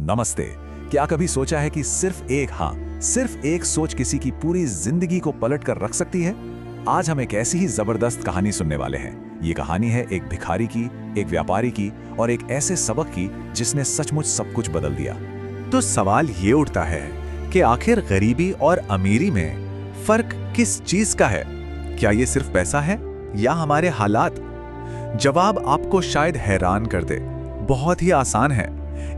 नमस्ते। क्या कभी सोचा है कि सिर्फ एक सोच किसी की पूरी जिंदगी को पलट कर रख सकती है? आज हम एक ऐसी ही जबरदस्त कहानी सुनने वाले हैं। ये कहानी है एक भिखारी की, एक व्यापारी की और एक ऐसे सबक की जिसने सचमुच सब कुछ बदल दिया। तो सवाल ये उठता है कि आखिर गरीबी और अमीरी में फर्क किस चीज का है? क्या ये सिर्फ पैसा है या हमारे हालात? जवाब आपको शायद हैरान कर दे। बहुत ही आसान है।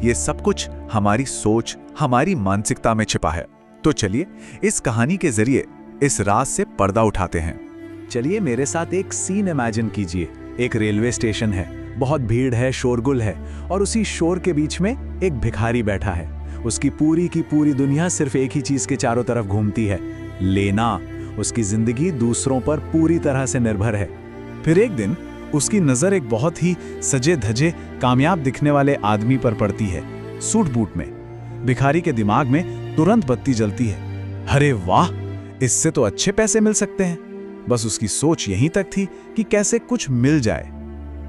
ये सब कुछ हमारी सोच, हमारी मानसिकता में छिपा है। तो चलिए इस कहानी के जरिए इस राज से पर्दा उठाते हैं। चलिए मेरे साथ एक सीन इमेजिन कीजिए। एक रेलवे स्टेशन है, बहुत भीड़ है, शोरगुल है और उसी शोर के बीच में एक भिखारी बैठा है। उसकी पूरी की पूरी दुनिया सिर्फ एक ही चीज के चारों तरफ घूमती है, लेना। उसकी जिंदगी दूसरों पर पूरी तरह से निर्भर है। फिर एक दिन उसकी नजर एक बहुत ही सजे धजे, कामयाब दिखने वाले आदमी पर पड़ती है, सूट बूट में। भिखारी के दिमाग में तुरंत बत्ती जलती है। अरे वाह, इससे तो अच्छे पैसे मिल सकते हैं। बस उसकी सोच यहीं तक थी कि कैसे कुछ मिल जाए।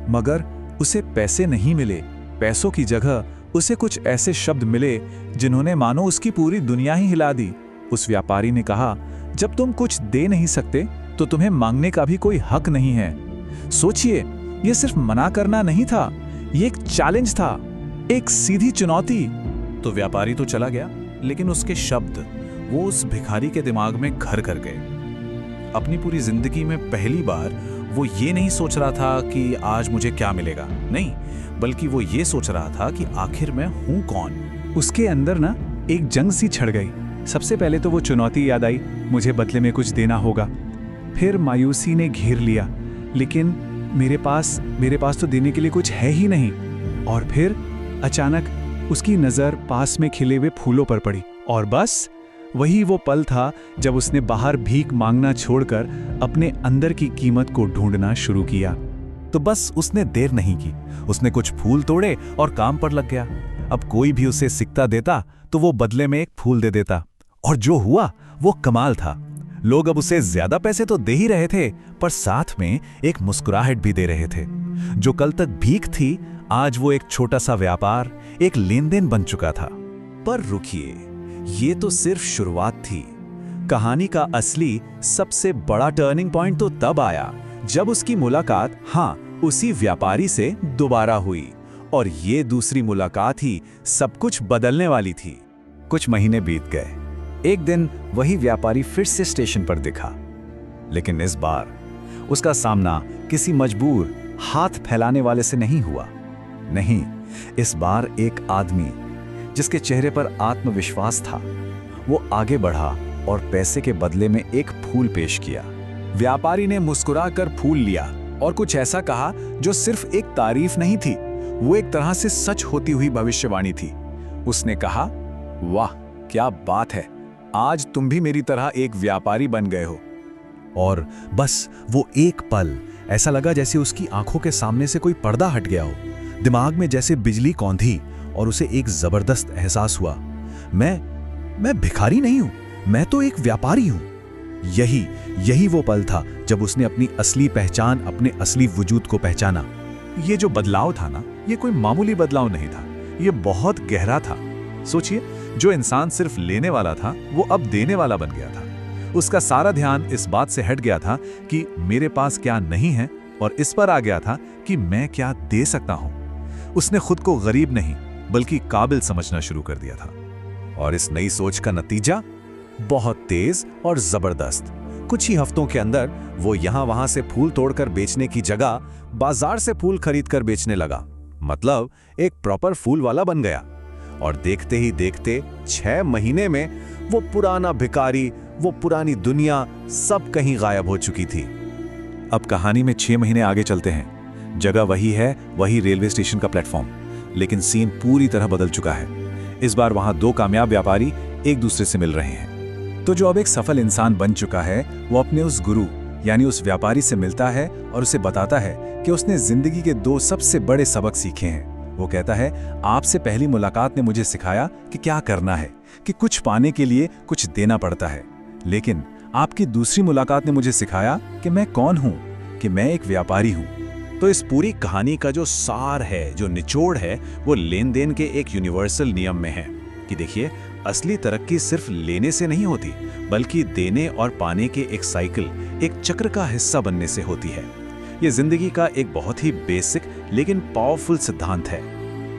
मगर उसे पैसे नहीं मिले। पैसों की जगह उसे कुछ ऐसे शब्द मिले जिन्होंने मानो उसकी पूरी दुनिया ही हिला दी। उस व्यापारी ने कहा, जब तुम कुछ दे नहीं सकते तो तुम्हें मांगने का भी कोई हक नहीं है। सोचिए, यह सिर्फ मना करना नहीं था, यह एक चैलेंज था, एक सीधी चुनौती। तो व्यापारी तो चला गया, लेकिन उसके शब्द वो उस भिखारी के दिमाग में घर कर गए। अपनी पूरी जिंदगी में पहली बार वो ये नहीं सोच रहा था कि आज मुझे क्या मिलेगा, नहीं, बल्कि वो ये सोच रहा था कि आखिर मैं हूं कौन। उसके अंदर ना एक जंग सी छिड़ गई। सबसे पहले तो वो चुनौती याद आई, मुझे बदले में कुछ देना होगा। फिर मायूसी ने घेर लिया, लेकिन मेरे पास तो देने के लिए कुछ है ही नहीं। और फिर अचानक उसकी नजर पास में खिले हुए फूलों पर पड़ी, और बस वही वो पल था जब उसने बाहर भीख मांगना छोड़कर अपने अंदर की कीमत को ढूंढना शुरू किया। तो बस उसने देर नहीं की, उसने कुछ फूल तोड़े और काम पर लग गया। अब कोई भी उसे सिक्का देता तो वो बदले में एक फूल दे देता, और जो हुआ वो कमाल था। लोग अब उसे ज्यादा पैसे तो दे ही रहे थे, पर साथ में एक मुस्कुराहट भी दे रहे थे। जो कल तक भीख थी, आज वो एक छोटा सा व्यापार, एक लेनदेन बन चुका था। पर रुकिए, ये तो सिर्फ शुरुआत थी। कहानी का असली सबसे बड़ा टर्निंग पॉइंट तो तब आया जब उसकी मुलाकात उसी व्यापारी से दोबारा हुई। और ये दूसरी मुलाकात ही सब कुछ बदलने वाली थी। कुछ महीने बीत गए। एक दिन वही व्यापारी फिर से स्टेशन पर दिखा, लेकिन इस बार उसका सामना किसी मजबूर, हाथ फैलाने वाले से नहीं हुआ। नहीं, इस बार एक आदमी जिसके चेहरे पर आत्मविश्वास था। वो आगे बढ़ा और पैसे के बदले में एक फूल पेश किया। व्यापारी ने मुस्कुराकर फूल लिया और कुछ ऐसा कहा जो सिर्फ एक तारीफ नहीं थी, वो एक तरह से सच होती हुई भविष्यवाणी थी। उसने कहा, वाह क्या बात है, आज तुम भी मेरी तरह एक व्यापारी बन गए हो। और बस वो एक पल ऐसा लगा जैसे उसकी आंखों के सामने से कोई पर्दा हट गया हो। दिमाग में जैसे बिजली कौंधी और उसे एक जबरदस्त एहसास हुआ, मैं भिखारी नहीं हूं, मैं तो एक व्यापारी हूं। यही वो पल था जब उसने अपनी असली पहचान, अपने असली वजूद को पहचाना। ये जो बदलाव था ना, ये कोई मामूली बदलाव नहीं था, ये बहुत गहरा था। सोचिए, जो इंसान सिर्फ लेने वाला था वो अब देने वाला बन गया था। उसका सारा ध्यान इस बात से हट गया था कि मेरे पास क्या नहीं है, और इस पर आ गया था कि मैं क्या दे सकता हूं। उसने खुद को गरीब नहीं बल्कि काबिल समझना शुरू कर दिया था। और इस नई सोच का नतीजा बहुत तेज और जबरदस्त। कुछ ही हफ्तों के अंदर वो यहां वहां से फूल तोड़कर बेचने की जगह बाजार से फूल खरीदकर बेचने लगा। मतलब एक प्रॉपर फूल वाला बन गया। और देखते ही देखते 6 महीने में वो पुराना भिखारी, वो पुरानी दुनिया सब कहीं गायब हो चुकी थी। अब कहानी में 6 महीने आगे चलते हैं। जगह वही है, वही रेलवे स्टेशन का प्लेटफॉर्म, लेकिन सीन पूरी तरह बदल चुका है। इस बार वहां 2 कामयाब व्यापारी एक दूसरे से मिल रहे हैं। तो जो अब एक सफल इंसान बन चुका है, वो अपने उस गुरु यानी उस व्यापारी से मिलता है और उसे बताता है कि उसने जिंदगी के 2 सबसे बड़े सबक सीखे हैं। वो कहता है, आपसे पहली मुलाकात ने मुझे सिखाया कि क्या करना है, कि कुछ पाने के लिए कुछ देना पड़ता है। लेकिन आपकी दूसरी मुलाकात ने मुझे सिखाया कि मैं कौन हूं, कि मैं एक व्यापारी हूं। तो इस पूरी कहानी का जो सार है, जो निचोड़ है, वो लेन देन के एक यूनिवर्सल नियम में है कि देखिए, असली तरक्की सिर्फ लेने से नहीं होती, बल्कि देने और पाने के एक साइकिल, एक चक्र का हिस्सा बनने से होती है। ये जिंदगी का एक बहुत ही बेसिक लेकिन पावरफुल सिद्धांत है।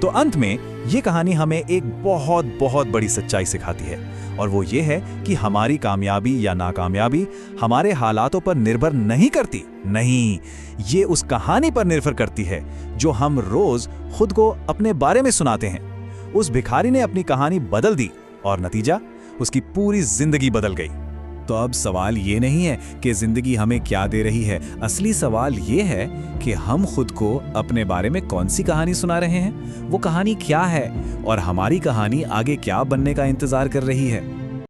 तो अंत में ये कहानी हमें एक बहुत बहुत बड़ी सच्चाई सिखाती है, और वो ये है कि हमारी कामयाबी या नाकामयाबी हमारे हालातों पर निर्भर नहीं करती। नहीं, ये उस कहानी पर निर्भर करती है जो हम रोज खुद को अपने बारे में सुनाते हैं। उस भिखारी ने अपनी कहानी बदल दी और नतीजा, उसकी पूरी जिंदगी बदल गई। तो अब सवाल ये नहीं है कि जिंदगी हमें क्या दे रही है, असली सवाल ये है कि हम खुद को अपने बारे में कौन सी कहानी सुना रहे हैं, वो कहानी क्या है और हमारी कहानी आगे क्या बनने का इंतजार कर रही है।